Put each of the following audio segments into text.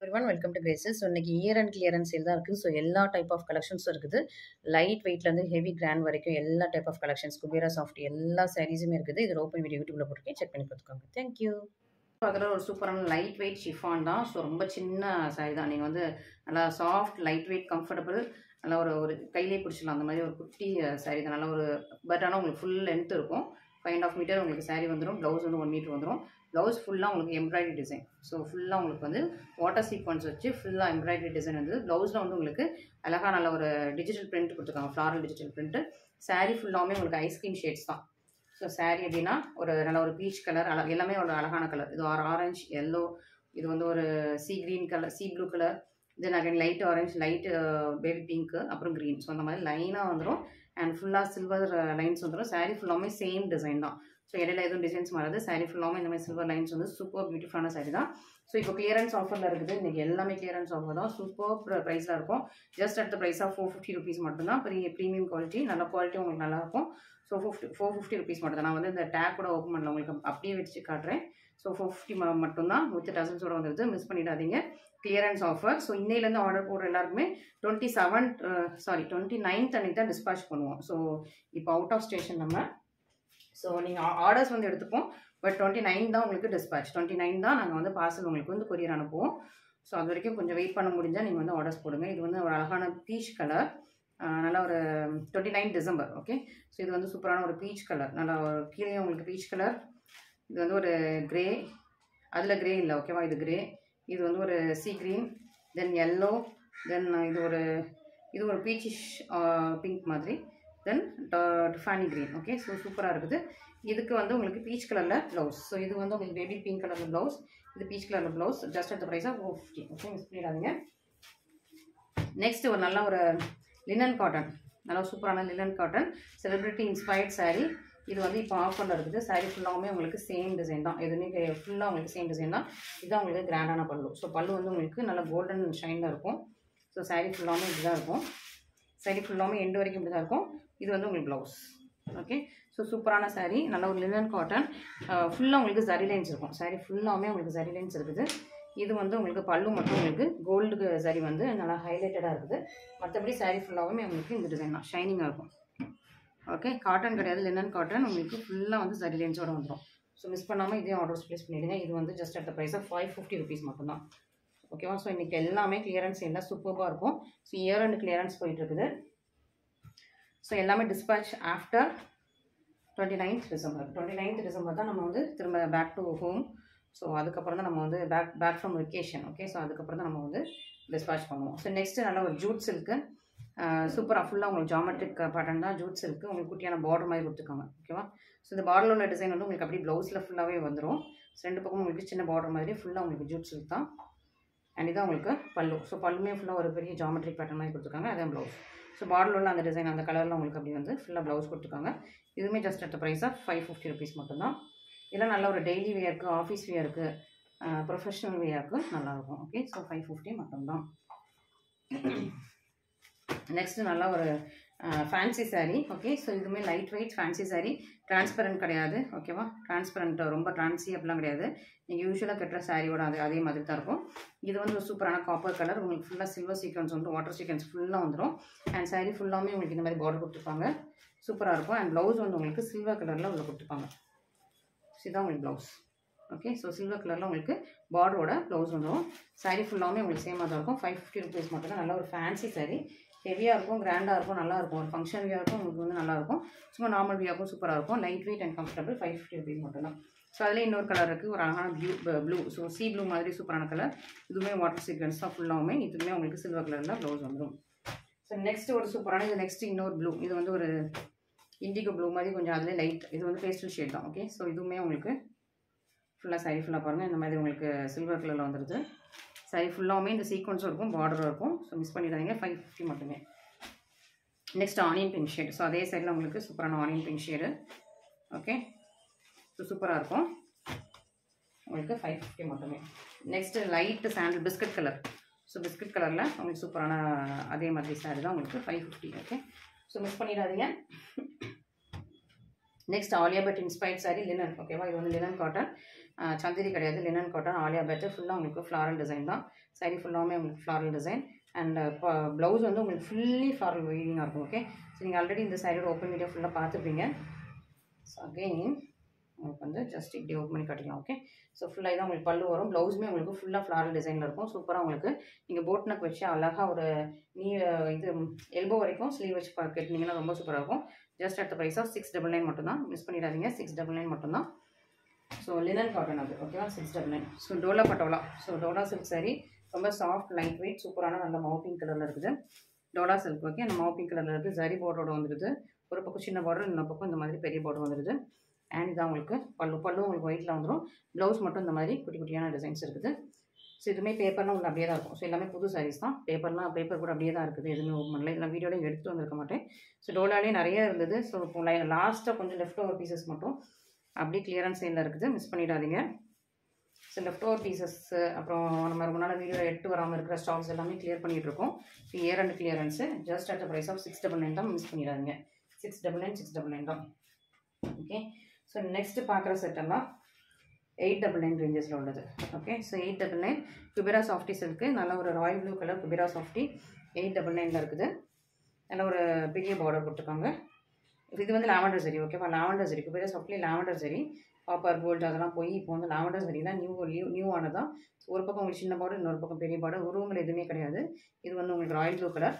everyone, welcome to Graces. So, இன்னைக்கு year end clearance sale தான் இருக்குது. ஸோ எல்லா டைப் ஆஃப் கலெக்ஷன்ஸும் இருக்குது. லைட் வெயிட்லேருந்து ஹெவி கிராண்ட் வரைக்கும் எல்லா type of collections, Kubera soft எல்லா சாரீஸுமே இருக்குது. இது ஓப்பன் வீடியோ யூடியூப்ல போட்டுருக்கேன், செக் பண்ணி பார்த்துக்கோங்க. தேங்க்யூ. அதில் ஒரு சூப்பரான லைட் வெயிட் ஷிஃபான் தான். ஸோ ரொம்ப சின்ன சாரி தான். நீங்கள் வந்து நல்லா சாஃப்ட் லைட் வெயிட் கம்ஃபர்டபுள், நல்லா ஒரு கையிலே பிடிச்சிடலாம். அந்த மாதிரி ஒரு குட்டி சாரி தான். நல்லா ஒரு பட் ஆனால் உங்களுக்கு ஃபுல் லென்த் இருக்கும். 5.5 மீட்டர் உங்களுக்கு சாரி வந்துடும். ப்ளவுஸ் வந்து 1 மீட்டர் வந்துடும். ப்ளவுஸ் ஃபுல்லாக உங்களுக்கு எம்ப்ராய்டரி டிசைன். ஸோ ஃபுல்லாக உங்களுக்கு வந்து வாட்டர் சீக்வன்ஸ் வச்சு ஃபுல்லாக எம்ப்ராய்டரி டிசைன் வந்து ப்ளவுஸில் வந்து உங்களுக்கு அழகாக நல்ல ஒரு டிஜிட்டல் பிரிண்ட் கொடுத்துருக்காங்க. Floral digital print. சாரீ ஃபுல்லாகவே உங்களுக்கு ஐஸ்கிரீம் ஷேட்ஸ் தான். ஸோ சாரீ அப்படின்னா ஒரு நல்ல ஒரு பீச் கலர், எல்லாமே ஒரு அழகான கலர். இது ஒரு ஆரஞ்சு, எல்லோ, இது வந்து ஒரு C green colour, C blue colour, then again light orange, light baby pink, அப்புறம் க்ரீன். ஸோ அந்த மாதிரி லைனாக வந்துடும். அண்ட் ஃபுல்லாக சில்வர் லைன்ஸ் வந்துடும். சாரீ ஃபுல்லாமே சேம் டிசைன் தான். ஸோ இடையில எதுவும் டிசைன்ஸ் மாறாது. சாரீ ஃபுல்லாமே இந்த மாதிரி சில்வர் லைன்ஸ் வந்து சூப்பர் பியூட்டிஃபுல்லான சாரீ தான். ஸோ இப்போ கிளியரன்ஸ் ஆஃபரில் இருக்குது. இன்றைக்கி எல்லாமே கிளியரன்ஸ் ஆஃபர் தான். சூப்பர் ப்ரைஸில் இருக்கும். Just at the price of 450 rupees மட்டும்தான். ப்ரீமியம் குவாலிட்டி, நல்ல குவாலிட்டி உங்களுக்கு நல்லாயிருக்கும். ஸோ 450 rupees மட்டும் தான். நான் வந்து இந்த டேக் கூட ஓப்பன் பண்ணல, உங்களுக்கு அப்படியே வச்சு காட்டுறேன். ஸோ 450 மட்டும்தான். வித் டசன்ஸோட வந்துடுது. மிஸ் பண்ணிடாதீங்க. Clearance offer. ஸோ இன்னையிலேருந்து ஆர்டர் போடுற எல்லாருக்குமே 29th அன்னைக்கு தான் டிஸ்பேச் பண்ணுவோம். ஸோ இப்போ அவுட் ஆஃப் ஸ்டேஷன் நம்ம. ஸோ நீங்கள் ஆர்டர்ஸ் வந்து எடுத்துப்போம். பட் 29 தான் உங்களுக்கு டிஸ்பேச். 29 தான் நாங்கள் வந்து பார்சல் உங்களுக்கு வந்து கொரியர் அனுப்புவோம். ஸோ அது வரைக்கும் கொஞ்சம் வெயிட் பண்ண முடிஞ்சால் நீங்கள் வந்து ஆர்டர்ஸ் போடுங்க. இது வந்து ஒரு அழகான பீச் கலர், நல்லா ஒரு 29 டிசம்பர். ஓகே. ஸோ இது வந்து சூப்பரான ஒரு பீச் கலர், நல்லா ஒரு கீழே உங்களுக்கு பீச் கலர். இது வந்து ஒரு கிரே, அதில் கிரே இல்லை, ஓகேவா? இது கிரே. இது வந்து ஒரு சி க்ரீன், தென் எல்லோ, தென் இது ஒரு பீச்சிஷ் பிங்க் மாதிரி, தென் டிஃபானி க்ரீன். ஓகே. ஸோ சூப்பராக இருக்குது. இதுக்கு வந்து உங்களுக்கு பீச் கலரில் ப்ளவுஸ். ஸோ இது வந்து உங்களுக்கு பேபி பிங்க் கலரில் ப்ளவுஸ், இது பீச் கலரில் blouse. Just at the price of 450. Okay, miss பண்ணிடாதீங்க. நெக்ஸ்ட் ஒரு நல்ல ஒரு லினன் காட்டன், நல்லா சூப்பரான linen cotton celebrity inspired sari. இது வந்து இப்போ ஆஃபரில் இருக்குது. சாரீ ஃபுல்லாகவுமே உங்களுக்கு சேம் டிசைன் தான். எதுவுமே ஃபுல்லாக உங்களுக்கு சேம் டிசைன் தான். இதுதான் உங்களுக்கு கிராண்டான பல்லு. ஸோ பல்லு வந்து உங்களுக்கு நல்ல கோல்டன் ஷைனில் இருக்கும். ஸோ சாரீ ஃபுல்லாகவுமே இப்படி தான் இருக்கும். சாரீ ஃபுல்லாகவுமே எண்டு வரைக்கும் இப்படி தான் இருக்கும். இது வந்து உங்களுக்கு ப்ளவுஸ். ஓகே. ஸோ சூப்பரான சாரீ, நல்ல ஒரு லினன் காட்டன். ஃபுல்லாக உங்களுக்கு ஜரி லைன்ஸ் இருக்கும். சாரீ ஃபுல்லாகவுமே உங்களுக்கு ஜரி லைன்ஸ் இருக்குது. இது வந்து உங்களுக்கு பல்லு மட்டும் உங்களுக்கு கோல்டு சரி வந்து நல்லா ஹைலைட்டடாக இருக்குது. மற்றபடி சாரீ ஃபுல்லாகவுமே உங்களுக்கு இந்த டிசைன் தான், ஷைனிங்காக இருக்கும். ஓகே. காட்டன் கிடையாது, லினன் காட்டன். உங்களுக்கு ஃபுல்லாக வந்து சரி லைன்ஸோடு வந்துடும். ஸோ மிஸ் பண்ணாமல் இதே ஆர்டர்ஸ் ப்ளேஸ் பண்ணிவிடுங்க. இது வந்து just at the price of 550 rupees மட்டும்தான். ஓகேவா? ஸோ இன்றைக்கி எல்லாமே கிளியரன்ஸ் எல்லாம் சூப்பராக இருக்கும். ஸோ இயர் அண்ட் கிளியரன்ஸ் போயிட்டுருக்குது. ஸோ எல்லாமே dispatch after 29th December. 29th December தான் நம்ம வந்து திரும்ப பேக் டு ஹோம். ஸோ அதுக்கப்புறம் தான் நம்ம வந்து back from vacation. Okay. So அதுக்கப்புறம் தான் நம்ம வந்து டிஸ்பேச் பண்ணுவோம். ஸோ நெக்ஸ்ட்டு நல்ல ஒரு ஜூட் சில்க்கு, சூப்பராக ஃபுல்லாக உங்களுக்கு ஜாமெட்ரிக் பேட்டர்ன் தான். ஜூட் சில்க்கு உங்களுக்கு குட்டியான பார்டர் மாதிரி கொடுத்துருக்காங்க. ஓகேவா? ஸோ இந்த பார்டரில் உள்ள டிசைன் வந்து உங்களுக்கு அப்படி ப்ளவுஸில் ஃபுல்லாகவே வந்துடும். ஸோ 2 பக்கம் உங்களுக்கு சின்ன பார்டர் மாதிரி ஃபுல்லாக உங்களுக்கு ஜூட் சில்க் தான். அண்ட் இதான் உங்களுக்கு பல்லு. ஸோ பல்லுமே ஃபுல்லாக ஒரு பெரிய ஜாமெட்ரிக் பேட்டர்ன் மாதிரி கொடுத்துருக்காங்க. அதான் ப்ளவுஸ். ஸோ பார்டரில் உள்ள அந்த டிசைன், அந்த கலரில் உங்களுக்கு அப்படி வந்து ஃபுல்லாக ப்ளவுஸ் கொடுத்துருக்காங்க. இதுவுமே just at the price of 550 rupees மட்டும்தான். இதெல்லாம் நல்ல ஒரு டெய்லி வேருக்கு, ஆஃபீஸ் வேருக்கு, ப்ரொஃபஷ்னல் வேருக்கு நல்லாயிருக்கும். ஓகே. ஸோ 550 மட்டும்தான். நெக்ஸ்ட்டு நல்லா ஒரு ஃபேன்சி சாரீ. ஓகே. ஸோ இதுவுமே light weight fancy sari. Transparent கிடையாது. ஓகேவா? டிரான்ஸ்பரண்ட் ரொம்ப ட்ரான்சி அப்படிலாம் கிடையாது. நீங்கள் யூஸ்வலாக கட்டுற சாரியோட அதே மாதிரி தான் இருக்கும். இது வந்து ஒரு சூப்பரான காப்பர் கலர். உங்களுக்கு ஃபுல்லாக சில்வர் சீக்வன்ஸ் வந்து வாட்டர் சீக்வன்ஸ் ஃபுல்லாக வந்துடும். அண்ட் சாரீ ஃபுல்லாமே உங்களுக்கு இந்த மாதிரி பார்டர் கொடுத்துருப்பாங்க. சூப்பராக இருக்கும். அண்ட் ப்ளவுஸ் வந்து உங்களுக்கு சில்வர் கலரில் உள்ள கொடுத்துருப்பாங்க. இதுதான் உங்களுக்கு ப்ளவுஸ். ஓகே. ஸோ சில்வர் கலரில் உங்களுக்கு பார்டரோட ப்ளவுஸ் வந்துடும். சாரீ ஃபுல்லாமே உங்களுக்கு சேமாக தான் இருக்கும். 550 rupees மட்டும்தான். நல்ல ஒரு ஃபேன்சி சாரீ. ஹெவியாக இருக்கும், கிராண்டாக இருக்கும், நல்லாயிருக்கும். ஒரு ஃபங்க்ஷன் வியாக இருக்கும், உங்களுக்கு வந்து நல்லாயிருக்கும். சும்மா நார்மல் வியாகவும் சூப்பராக இருக்கும். Light weight and comfortable. 550 rupees மட்டும்தான். ஸோ அதில் இன்னொரு கலர் இருக்குது, ஒரு அழகான ப்ளூ. ஸோ சி ப்ளூ மாதிரி சூப்பரான கலர். இதுவுமே வாட்டர் சீக்வன்ஸ் தான் ஃபுல்லாகவுமே. இதுவுமே உங்களுக்கு சில்வர் கலரில் ப்ளவுஸ் வந்துடும். ஸோ நெக்ஸ்ட் ஒரு சூப்பரான, இது நெக்ஸ்ட் இன்னொரு ப்ளூ. இது வந்து ஒரு இண்டிகோ ப்ளூ மாதிரி கொஞ்சம் அதிலே லைட். இது வந்து பேஸ்டல் ஷேட் தான். ஓகே. ஸோ இதுவுமே உங்களுக்கு ஃபுல்லாக சாரீ ஃபுல்லாக பாருங்கள் இந்த மாதிரி உங்களுக்கு சில்வர் கலரில் வந்துடுது. சாரீ ஃபுல்லாகவுமே இந்த சீக்வன்ஸும் இருக்கும், பார்டரும் இருக்கும். ஸோ மிஸ் பண்ணிடாதீங்க. 550 மட்டுமே. Next onion pink shade. So அதே சைடில் உங்களுக்கு சூப்பரான onion pink shade. Okay. So சூப்பராக இருக்கும். உங்களுக்கு 550 மட்டுமே. Next light sandal biscuit colour. So biscuit கலரில் உங்களுக்கு சூப்பரான அதே மாதிரி சாரி தான் உங்களுக்கு 550. ஓகே. ஸோ மிஸ் பண்ணிடாதீங்க. Next Alia Bhatt inspired sari linen. ஓகேவா? இது வந்து லினன் காட்டன். சந்திரி கிடையாது, லினன் காட்டன் ஆலியா பேட்டர். ஃபுல்லாக உங்களுக்கு ஃப்ளாரல் டிசைன் தான். சாரி ஃபுல்லாகவே உங்களுக்கு ஃப்ளாரல் டிசைன். அண்ட் ப்ளவுஸ் வந்து உங்களுக்கு ஃபுல்லி ஃப்ளாரல் வீவிங்காக இருக்கும். ஓகே, ஸோ நீங்கள் ஆல்ரெடி இந்த சாரியோட ஓப்பன் வீடியோ ஃபுல்லாக பார்த்துருப்பீங்க. ஸோ அகெயின் உங்களுக்கு வந்து ஜஸ்ட் இப்படி ஓப்பன் பண்ணி காட்டிக்கலாம். ஓகே, ஸோ ஃபுல்லாக இதான் உங்களுக்கு பல்லு வரும். ப்ளவுஸுமே உங்களுக்கு ஃபுல்லாக ஃப்ளாரல் டிசைனில் இருக்கும். சூப்பராக உங்களுக்கு நீங்கள் போட் நெக் வச்சு அழகாக ஒரு இது எல்போ வரைக்கும் ஸ்லீவ் வச்சு கட்டினீங்கன்னா ரொம்ப சூப்பராக இருக்கும். Just at the price of 699 மட்டும்தான். மிஸ் பண்ணிடாதீங்க, 699 மட்டும்தான். ஸோ லினன் காட்டன் அது ஓகேவா, 699. So Dola patola. So Dola silk sorry ரொம்ப சாஃப்ட் லைட் வெயிட் சூப்பரான நல்ல மாவு பிங்க் கலரில் இருக்குது. டோலா சில்க். ஓகே, அந்த மாவு பிங்க் கலரில் இருக்குது. ஜரி பார்டரோட வந்துடுது. ஒரு பக்கம் சின்ன பார்டர், இன்னொரு பக்கம் இந்த மாதிரி பெரிய பார்டர் வந்துடுது. அண்ட் இதான் உங்களுக்கு பல்லு உங்களுக்கு ஒயிட்டில் வந்துடும். ப்ளவுஸ் மட்டும் இந்த மாதிரி குட்டி குட்டியான டிசைன்ஸ் இருக்குது. ஸோ இதுவுமே பேப்பர்லாம் உங்களுக்கு அப்படியே தான் இருக்கும். ஸோ எல்லாமே புது சாரீஸ் தான். பேப்பர் கூட அப்படியே தான் இருக்குது. எதுவுமே ஓப்பன் பண்ணல. இதெல்லாம் வீடியோவில் எடுத்துகிட்டு வந்திருக்க மாட்டேன். ஸோ டோலாலே நிறைய இருந்தது. ஸோ இப்போ லாஸ்ட்டாக கொஞ்சம் லெஃப்ட் ஓவர் பீசஸ் மட்டும் அப்படியே கிளியரன்ஸ் சேலில் இருக்குது. மிஸ் பண்ணிடாதீங்க. ஸோ லெஃப்ட் ஓவர் பீசஸ் அப்புறம் நம்ம ரொம்ப நாள் வீடியோவில் எடுத்து வராமல் இருக்கிற ஸ்டாக்ஸ் எல்லாமே கிளியர் பண்ணிகிட்டு இருக்கோம். So year end clearance just at the price of 699 தான். மிஸ் பண்ணிடாதீங்க. 699 தான். ஓகே, ஸோ நெக்ஸ்ட்டு பார்க்குற செட்டெல்லாம் 899 ரேஞ்சஸில் உள்ளது. Okay, so 899 Kubera softy silk. நல்ல ஒரு Royal blue colour Kubera softy 899 இருக்குது. நல்ல ஒரு பெரிய பார்டர் கொடுத்துருக்காங்க. இது வந்து லாவெண்டர் சரி. ஓகேவா, லாவெண்டர் சரி. குபேரா சாஃப்ட்லி லாவெண்டர் சரி. காப்பர் கோல்டு அதெல்லாம் போய் இப்போ வந்து லாவெண்டர் சரி தான் நியூ ஆனதான். ஒரு பக்கம் உங்களுக்கு சின்ன பார்டர், இன்னொரு பக்கம் பெரிய பார்டர். உருவங்கள் எதுவுமே கிடையாது. இது வந்து உங்களுக்கு ராயல் ப்ளூ கலர்.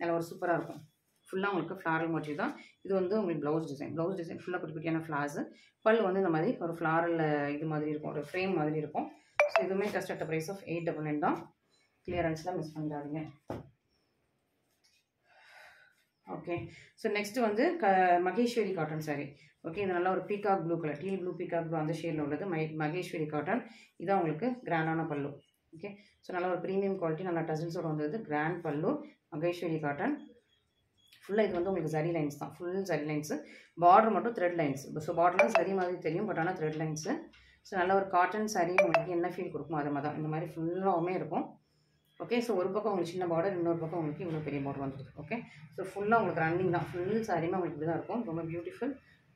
நல்ல ஒரு சூப்பராக இருக்கும். ஃபுல்லாக உங்களுக்கு ஃப்ளாரல் மோட்டிவ் தான். இது வந்து உங்களுக்கு ப்ளவுஸ் டிசைன் ஃபுல்லாக குட்டி குட்டியான ஃப்ளார்ஸு. பல் வந்து இந்த மாதிரி ஒரு ஃப்ளாரல் இது மாதிரி இருக்கும், ஒரு ஃப்ரேம் மாதிரி இருக்கும். ஸோ இதுவுமே just at the price of 899 தான். கிளியரன்ஸில் மிஸ் பண்ணிடாதீங்க. ஓகே, ஸோ நெக்ஸ்ட்டு வந்து மகேஸ்வரி காட்டன் சாரி. ஓகே, இது நல்லா ஒரு peacock blue colour, teal blue peacock blue அந்த ஷேடில் உள்ளது. மகேஸ்வரி காட்டன். இதான் உங்களுக்கு கிராண்டான பல்லு. ஓகே, ஸோ நல்லா ஒரு ப்ரீமியம் குவாலிட்டி, நல்லா டசன்ஸோடு வந்தது. கிராண்ட் பல்லு மகேஸ்வரி காட்டன். ஃபுல்லாக இது வந்து உங்களுக்கு சரி லைன்ஸ் தான். ஃபுல் சரி லைன்ஸு. பார்டர் மட்டும் த்ரெட் லைன்ஸ். ஸோ பார்டர்லாம் சரி மாதிரி தெரியும், பட் ஆனால் த்ரெட் லைன்ஸு. ஸோ நல்ல ஒரு காட்டன் சாரீ உங்களுக்கு என்ன ஃபீல் கொடுக்குமோ அது மாதிரி தான் இந்த மாதிரி ஃபுல்லாகவுமே இருக்கும். ஓகே, ஸோ ஒரு பக்கம் உங்களுக்கு சின்ன பார்டர், இன்னொரு பக்கம் உங்களுக்கு இவ்வளோ பெரிய பார்டர் வந்துடுது. ஓகே, ஸோ ஃபுல்லாக உங்களுக்கு ரன்னிங் தான். ஃபுல் சாரியுமே உங்களுக்கு இப்படி தான் இருக்கும். ரொம்ப பியூட்டிஃபுல்,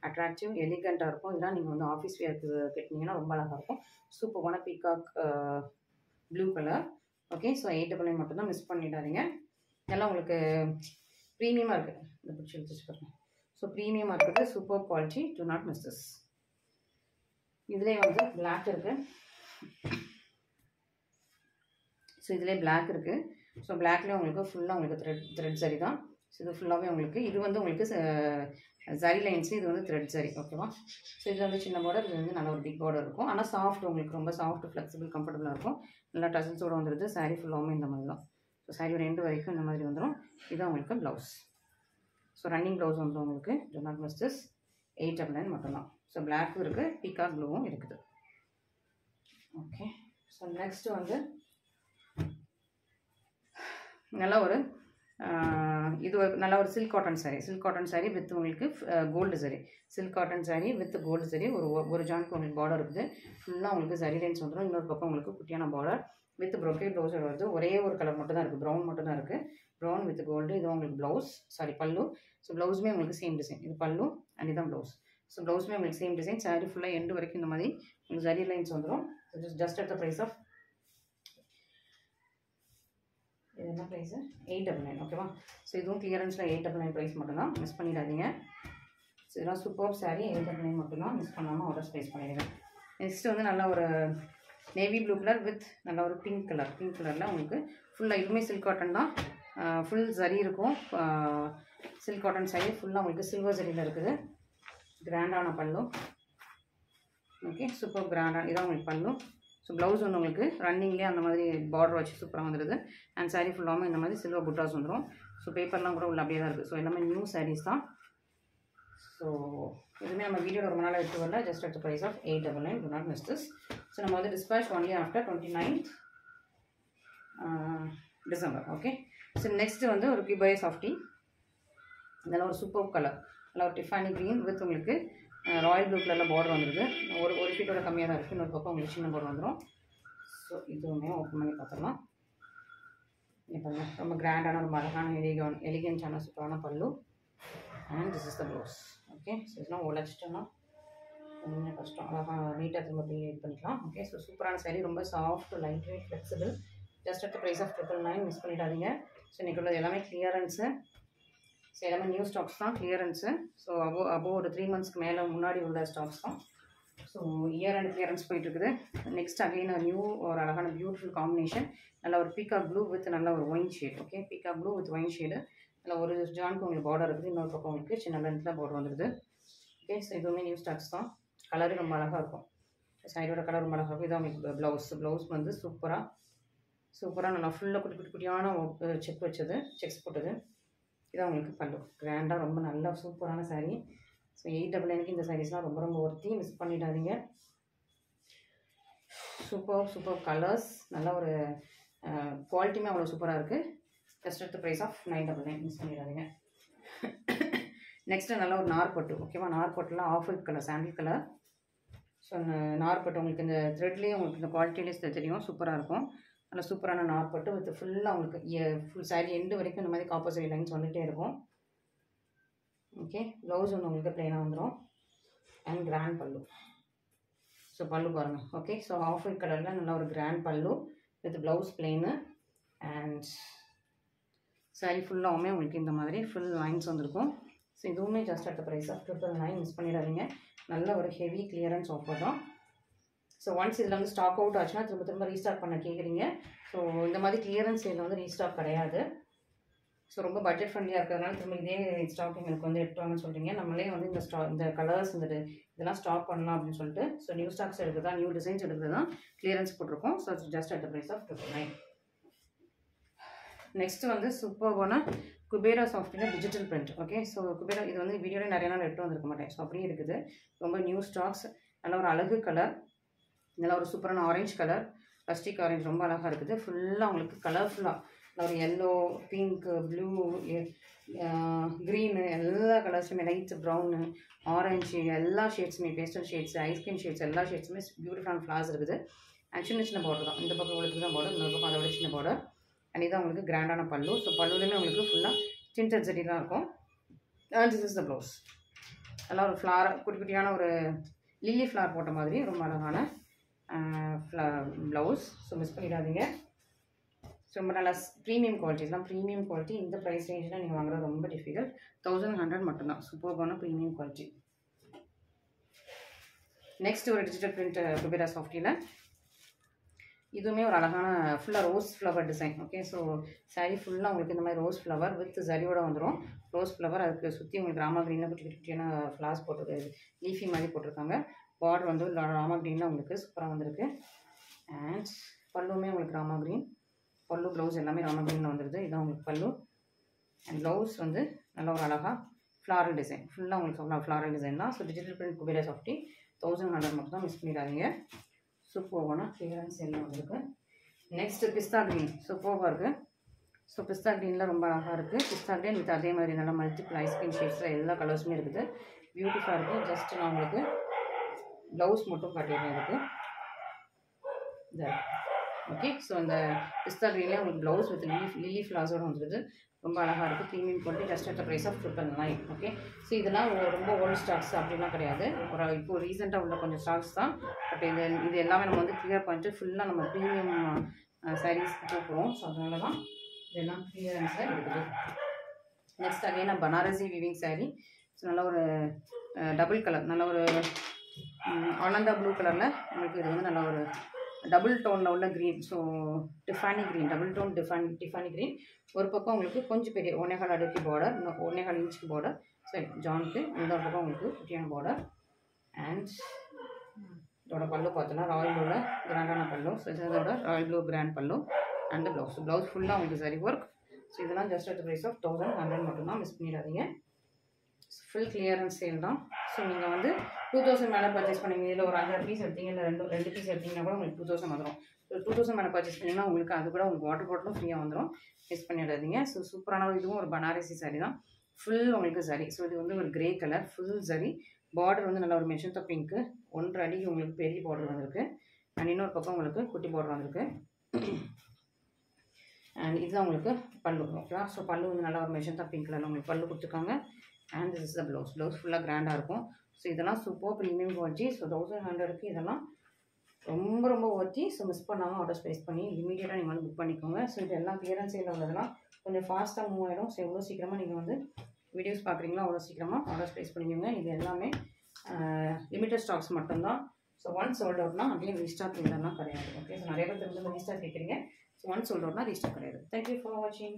அட்ராக்டிவ், எலிகண்ட்டாக இருக்கும். இதெல்லாம் நீங்கள் வந்து ஆஃபீஸ் வேருக்கு கட்டினீங்கன்னா ரொம்ப அழகாக இருக்கும். சூப்பரான peacock blue colour. Okay, so 899 மட்டும் தான். மிஸ் பண்ணிடாதீங்க. இதெல்லாம் உங்களுக்கு ப்ரீமியமாக இருக்குது. இந்த பிடிச்சி எடுத்துச்சு பாருங்கள். ஸோ ப்ரீமியமாக இருக்குது. Super quality. To not miss this. இதிலே வந்து பிளாக் இருக்குது. ஸோ இதிலே பிளாக் இருக்குது. ஸோ பிளாக்லேயே உங்களுக்கு ஃபுல்லாக உங்களுக்கு த்ரெட் சரி தான். ஸோ இது ஃபுல்லாகவே உங்களுக்கு இது வந்து உங்களுக்கு சரி லைன்ஸு. இது வந்து த்ரெட் சரி. ஓகேவா, ஸோ இது வந்து சின்ன பார்டர், இது வந்து நல்ல ஒரு பிக் பார்டர் இருக்கும். ஆனால் சாஃப்ட், உங்களுக்கு ரொம்ப சாஃப்ட், ஃப்ளெக்சிபிள், கம்ஃபர்டபுளாக இருக்கும். நல்லா டசன்ஸோடு வந்துடுது. சாரீ ஃபுல்லாகவுமே இந்த மாதிரி தான். ஸோ சாரியோட எண்டு வரைக்கும் இந்த மாதிரி வந்துடும். இதுதான் உங்களுக்கு ப்ளவுஸ். ஸோ ரன்னிங் ப்ளவுஸ் வந்துடும் உங்களுக்கு. To not miss this. 899 மட்டும்தான். ஸோ பிளாக்கும் இருக்குது, பீகாக் ப்ளூவும் இருக்குது. ஓகே, ஸோ நெக்ஸ்ட்டு வந்து நல்லா ஒரு இது நல்ல ஒரு சில்க் காட்டன் சாரீ வித் உங்களுக்கு gold zari. Silk cotton sari with gold zari. ஒரு ஜாயின்க்கு உங்களுக்கு பார்டர் இருக்குது. ஃபுல்லாக உங்களுக்கு சரி லைன்ஸ் வந்துடும். இன்னொரு பக்கம் உங்களுக்கு குட்டியான பார்டர் வித் ப்ரொக்கேட் ப்ளவுஸோட வருது. ஒரே ஒரு கலர் மட்டும் தான் இருக்குது, ப்ரௌன் மட்டும் தான் இருக்குது. Brown with gold. இது உங்களுக்கு ப்ளவுஸ், பல்லு. ஸோ ப்ளவுஸுமே உங்களுக்கு சேம் டிசைன். இது பல்லு அண்ட் இதுதான் ப்ளவுஸ். ஸோ ப்ளவுஸுமே உங்களுக்கு சேம் டிசைன். சாரீ ஃபுல்லாக எண்டு வரைக்கும் இந்த மாதிரி உங்களுக்கு சரி லைன்ஸ் வந்துடும். Just at the price of இது என்ன ப்ரைஸு 899. ஓகேவா, ஸோ இதுவும் கிளியரன்ஸில் 899 ப்ரைஸ் மட்டும்தான். மிஸ் பண்ணிடாதீங்க. ஸோ இதெல்லாம் சூப்பர் சாரீ 899 மட்டும்தான். மிஸ் பண்ணாமல் ஆர்டர்ஸ் ப்ரைஸ் பண்ணிடுங்க. நெக்ஸ்ட்டு வந்து நல்லா ஒரு நேவி ப்ளூ கலர் வித் நல்ல ஒரு பிங்க் கலரில் உங்களுக்கு ஃபுல்லாக இதுவுமே சில்க் காட்டன் தான். ஃபுல் சரி இருக்கும். சில்க் காட்டன் சாரீ ஃபுல்லாக உங்களுக்கு சில்வர் சரியில் இருக்குது. கிராண்டான பல்லு. ஓகே, சூப்பர் கிராண்டான இதான் உங்களுக்கு பல்லு. ஸோ ப்ளவுஸ் வந்து உங்களுக்கு ரன்னிங்லேயே அந்த மாதிரி பார்டர் வச்சு சூப்பராக வந்துடுது. அண்ட் சாரீ ஃபுல்லாகவும் இந்த மாதிரி சில்வர் புட்டாஸ் வந்துடும். ஸோ பேப்பர்லாம் கூட உள்ள அப்படியே தான் இருக்குது. ஸோ எல்லாமே நியூ சாரீஸ் தான். ஸோ இதுவுமே நம்ம வீடியோ ரொம்ப நாளாக எடுத்து வரல. Just at the price of 899. Do not miss this. So நம்ம வந்து dispatch only after 29th December. Okay, so next வந்து ஒரு கியூபாய் சாஃப்டி. இதெல்லாம் ஒரு சூப்பர் கலர். நல்லா ஒரு டிஃபானி க்ரீன் வித் உங்களுக்கு ராயல் ப்ளூ கலரில் பார்டர் வந்துடுது. ஒரு ஃபீட்டோட கம்மியாக தான் இருக்குது. இன்னொரு பக்கம் உங்களுக்கு சின்ன பார்டர் வந்துடும். ஸோ இதுவுமே ஓப்பன் பண்ணி பார்த்துடலாம். இப்போ ரொம்ப கிராண்டான ரொம்ப அழகான எலிகன்ஸான சூப்பரான பல்லு. And this is the blouse. Okay, so இதெல்லாம் உழைச்சிட்டோன்னா கொஞ்சம் கஷ்டம், அழகாக நீட்டாக திரும்ப அப்படியே இது பண்ணிக்கலாம். ஓகே, ஸோ சூப்பரான சாரீ, ரொம்ப soft, light weight, flexible, just at the price of 999. Miss பண்ணிடாதீங்க. ஸோ இன்றைக்கி உள்ளது எல்லாமே கிளியரன்ஸு. ஸோ எல்லாமே நியூ ஸ்டாக்ஸ் தான், கிளியரன்ஸு. ஸோ அபோவ் ஒரு 3 மந்த்ஸ்க்கு மேலே முன்னாடி உள்ள ஸ்டாக்ஸ் தான். ஸோ இயர் அண்ட் கிளியரன்ஸ் போயிட்டுருக்குது. நெக்ஸ்ட் அகைன் நியூ ஒரு அழகான பியூட்டிஃபுல் காம்பினேஷன், நல்ல ஒரு பீகாக் ப்ளூ வித் நல்ல ஒரு wine shade. Okay, peacock blue with wine shade, நல்ல ஒரு ஜானுக்கு உங்களுக்கு பார்டர் இருக்குது, இன்னொரு பக்கம் உங்களுக்கு சின்ன லென்த்தில் பார்டர் வந்துடுது. ஓகே, ஸோ இதுவுமே நியூ ஸ்டாக்ஸ் தான். கலரு ரொம்ப அழகாக இருக்கும், சைடோட கலர் ரொம்ப அழகாக இருக்கும். இதான் உங்களுக்கு ப்ளவுஸ் வந்து சூப்பராக நல்லா ஃபுல்லாக குட்டியான செக் வச்சது, செக்ஸ் போட்டது. இதான் உங்களுக்கு பல்லு, கிராண்டாக ரொம்ப நல்லா சூப்பரான சாரீ. ஸோ 899க்கு இந்த சாரீஸ்லாம் ரொம்ப ரொம்ப ஒர்த்தி, மிஸ் பண்ணிடாதீங்க. சூப்பர் கலர்ஸ், நல்ல ஒரு குவாலிட்டியுமே அவ்வளோ சூப்பராக இருக்குது. Just at the price of 999, miss பண்ணிடாதீங்க. நெக்ஸ்ட்டு நல்ல ஒரு நார்பட்டு. ஓகேவா, நார்பட்டில் off white colour, sandal colour. So நார்பட்டு உங்களுக்கு இந்த த்ரெட்லேயே உங்களுக்கு இந்த குவாலிட்டிலேயே தெரியும், சூப்பராக இருக்கும். நல்ல சூப்பரான நார்பட்டு வித் ஃபுல்லாக உங்களுக்கு ஃபுல் சாரீ எண்டு வரைக்கும் இந்த மாதிரி காப்பர் சரி லைன்ஸ் வந்துகிட்டே இருக்கும். ஓகே, ப்ளவுஸ் ஒன்று உங்களுக்கு ப்ளைனாக வந்துடும் அண்ட் கிராண்ட் பல்லு. ஸோ பல்லு பாருங்கள். ஓகே, ஸோ ஆஃப் ஒயிட் கலரில் நல்ல ஒரு கிராண்ட் பல்லு with blouse plain and sari ஃபுல்லாகவுமே உங்களுக்கு இந்த மாதிரி ஃபுல் லைன்ஸ் வந்துருக்கும். ஸோ இதுவுமே just at the price of 999, miss பண்ணிடாதீங்க. நல்ல ஒரு ஹெவி கிளியரன்ஸ் ஆஃபர் தான். ஸோ ஒன்ஸ் இதில் வந்து ஸ்டாக் அவுட் ஆச்சுன்னா திரும்ப ரீஸ்டாக் பண்ண கேட்குறீங்க. ஸோ இந்த மாதிரி கிளியரன்ஸ் சேலில் வந்து ரீஸ்டாக் கிடையாது. ஸோ ரொம்ப பட்ஜெட் ஃப்ரெண்ட்லியாக இருக்கிறதுனால திரும்ப இதே ஸ்டாக் எங்களுக்கு வந்து எடுத்துவாங்கன்னு சொல்கிறீங்க. நம்மளே வந்து இந்த கலர்ஸ் இதெல்லாம் ஸ்டாக் பண்ணலாம் அப்படின்னு சொல்லிட்டு, ஸோ நியூ ஸ்டாக்ஸ் எடுக்கிறது தான், நியூ டிசைன்ஸ் எடுக்கிறது தான் கிளியரன்ஸ் போட்டிருக்கோம். So just at the price of 999. Next வந்து சூப்பர்வான Kubera software digital print. Okay, so Kubera இது வந்து வீடியோவில் நிறைய நாள் எடுத்து வந்திருக்க மாட்டேன். ஸோ அப்படியே இருக்குது, ரொம்ப நியூ ஸ்டாக்ஸ். நல்ல ஒரு அழகு கலர், நல்ல ஒரு சூப்பரான ஆரஞ்சு கலர், ரஸ்டிக் ஆரஞ்சு ரொம்ப அழகாக இருக்குது. ஃபுல்லாக உங்களுக்கு கலர்ஃபுல்லாக ஒரு எல்லோ, பிங்க், ப்ளூ, க்ரீனு, எல்லா கலர்ஸுமே, லைட் ப்ரௌனு, ஆரஞ்சு, எல்லா ஷேட்ஸுமே, பேஸ்டல் ஷேட்ஸ், ஐஸ்கிரீம் ஷேட்ஸ், எல்லா ஷேட்ஸுமே பியூட்டிஃபுல்லான ஃப்ளார்ஸ் இருக்குது. அண்ட் சின்ன பார்டர் தான், இந்த பக்கம் உங்களுக்கு தான் பார்டர், இன்னொரு பக்கம் அதை விட சின்ன பார்டர். அண்ட் இதான் உங்களுக்கு கிராண்டான பல்லு. ஸோ பல்லுலேயுமே உங்களுக்கு ஃபுல்லாக சின்ன ஜரி தான் இருக்கும். And this is the blouse. நல்லா ஒரு ஃப்ளார், குட்டியான ஒரு லில்லி ஃப்ளார் போட்ட மாதிரி ரொம்ப அழகான ப்ளவுஸ். ஸோ மிஸ் பண்ணிடாதீங்க. ஸோ ரொம்ப நல்லா ப்ரீமியம் குவாலிட்டிஸ்லாம், ப்ரீமியம் குவாலிட்டி இந்த ப்ரைஸ் ரேஞ்சில் நீங்கள் வாங்குறது ரொம்ப டிஃபிகல்ட். 1100 மட்டும்தான், சூப்பர்பான ப்ரீமியம் குவாலிட்டி. நெக்ஸ்ட் ஒரு டிஜிட்டல் பிரிண்ட் குபேரா சாஃப்டியில், இதுவுமே ஒரு அழகான ஃபுல்லாக rose flower design. Okay, so sari ஃபுல்லாக உங்களுக்கு இந்த மாதிரி ரோஸ் ஃப்ளவர் வித் சரியோடு வந்துடும். ரோஸ் ஃப்ளவர், அதுக்கு சுற்றி உங்களுக்கு ராமா க்ரீனில் குட்டியான ஃப்ளார்ஸ் போட்டிருக்கு, லீஃபி மாதிரி போட்டிருக்காங்க. பார்டர் வந்து ராமா க்ரீனில் உங்களுக்கு சூப்பராக வந்திருக்கு. அண்ட் பல்லுமே உங்களுக்கு ராமா க்ரீன், பல்லு ப்ளவுஸ் எல்லாமே ராமா க்ரீனில் வந்துடுது. இதான் உங்களுக்கு பல்லு. அண்ட் ப்ளவுஸ் வந்து நல்ல ஒரு அழகாக ஃப்ளாரல் டிசைன், ஃபுல்லாக உங்களுக்கு ஃப்ளாரல் டிசைன் தான். So digital print Kubera softy 1100 மட்டும் தான், மிஸ் பண்ணிடாதீங்க. சூப்பர்வான கிளியரன்ஸ் எல்லாம் வந்துருக்கு. நெக்ஸ்ட்டு பிஸ்தா க்ரீன், சூப்பராக இருக்குது. ஸோ பிஸ்தா க்ரீனில் ரொம்ப அழகாக இருக்குது. பிஸ்தா க்ரீன் வித் அதே மாதிரி நல்லா மல்டிபிள் ஐஸ்கிரீம் ஷேட்ஸில் எல்லா கலர்ஸுமே இருக்குது, பியூட்டிஃபுல்லாக இருக்குது. ஜஸ்ட் நான் உங்களுக்கு ப்ளவுஸ் மட்டும் காட்டிடுறேன் இதுக்கு. ஓகே, ஸோ இந்த பிஸ்தா க்ரீன்லேயே உங்களுக்கு ப்ளவுஸ் வித் லில்லி ஃப்ளார்ஸோடு வந்துடுது, ரொம்ப அழகாக இருக்குது. Premium quality, just at the price of 999. Okay, so இதெல்லாம் ரொம்ப ஓல்டு ஸ்டாக்ஸ் அப்படிலாம் கிடையாது, இப்போ ரீசெண்டாக உள்ள கொஞ்சம் ஸ்டாக்ஸ் தான். பட் இது எல்லாமே நம்ம வந்து கிளியர் பண்ணிட்டு ஃபுல்லாக நம்ம ப்ரீமியம் சாரீஸ் போகிறோம். ஸோ அதனால தான் இதெல்லாம் கிளியரன்ஸாக இருக்குது. Next again Banarasi weaving sari. So நல்ல ஒரு டபுள் கலர், நல்ல ஒரு ஆனந்தா ப்ளூ கலரில் உங்களுக்கு இது வந்து நல்ல ஒரு டபுள் டோனில் உள்ள green. So Tiffany green, double tone Tiffany green. ஒரு பக்கம் உங்களுக்கு கொஞ்சம் பெரிய 1.25 அடிக்கு பார்டர், 1.25 இன்ச்சுக்கு பார்டர். சரி, ஜானுக்கு இந்த பக்கம் உங்களுக்கு குட்டியான பார்டர். அண்ட் இதோட பல்லு பார்த்தோன்னா ராயல் ப்ளூவில் கிராண்டான பல்லு. ஸோ இதோட ராயல் ப்ளூ கிராண்ட் பல்லு அண்ட் ப்ளவுஸ் ஃபுல்லாக உங்களுக்கு சரி ஒர்க். ஸோ இதெல்லாம் ஜஸ்ட் அட் ப்ரைஸ் ஆஃப் 1100 மட்டும்தான், மிஸ் பண்ணிடாதீங்க. ஃபுல் கிளியரன்ஸ் சேல் தான். ஸோ நீங்கள் வந்து 2000 மேலே பர்ச்சேஸ் பண்ணிங்க, இதில் ஒரு 5 பீஸ் எடுத்தீங்க, இல்லை ரெண்டு பீஸ் எடுத்தீங்கன்னா கூட உங்களுக்கு 2000 வந்துடும். ஸோ 2000 மேலே பர்ச்சேஸ் பண்ணிங்கன்னா உங்களுக்கு அது கூட உங்களுக்கு வாட்டர் பாட்டிலும் ஃப்ரீயாக வந்துடும், மிஸ் பண்ணிடாதீங்க. ஸோ சூப்பரான இதுவும் ஒரு பனாரசி சாரீ தான், ஃபுல் உங்களுக்கு சரி. ஸோ இது வந்து ஒரு கிரே கலர் ஃபுல் சரி, பார்டர் வந்து நல்லா ஒரு மெஜந்தா பிங்க்கு, 1.5 அடிக்கு உங்களுக்கு பெரிய பார்டர் வந்திருக்கு. அண்ட் இன்னொரு பக்கம் உங்களுக்கு குட்டி பார்டர் வந்திருக்கு. அண்ட் இதுதான் உங்களுக்கு பல்லு. ஓகேவா, ஸோ பல்லு வந்து நல்லா ஒரு மெஜந்தா பிங்க் கலரில் உங்களுக்கு பல்லு கொடுத்துருக்காங்க. And this is the blouse ஃபுல்லாக கிராண்டாக இருக்கும். ஸோ இதெல்லாம் சூப்பர் ப்ரீமியம் குவாலிட்டி. ஸோ 1100க்கு இதெல்லாம் ரொம்ப ரொம்ப ஒர்த்தி. ஸோ மிஸ் பண்ணாமல் ஆர்டர்ஸ் ப்ளேஸ் பண்ணி இமீடியட்டாக நீங்கள் வந்து புக் பண்ணிக்கோங்க. ஸோ இது எல்லாம் கிளியரன்ஸ் சேலில் உள்ளதெல்லாம் கொஞ்சம் ஃபாஸ்ட்டாக மூவ் ஆகிடும். ஸோ எவ்வளோ சீக்கிரமாக நீங்கள் வந்து வீடியோஸ் பார்க்குறீங்களோ அவ்வளோ சீக்கிரமாக ஆர்டர்ஸ் ப்ளேஸ் பண்ணிக்கோங்க. இது எல்லாமே லிமிட்டட் ஸ்டாக்ஸ் மட்டும்தான். ஸோ ஒன் சோல்ட் அவுட்னா அப்படியே ரீஸ்டாக் இல்லைன்னா கிடையாது. ஓகே, ஸோ நிறைய பேர் திரும்ப ரீஸ்டாக் கேட்குறீங்க. ஸோ ஒன் சோல்ட் அவுட்னா ரீஸ்டாக் கிடையாது. தேங்க்யூ ஃபார் வாட்சிங்.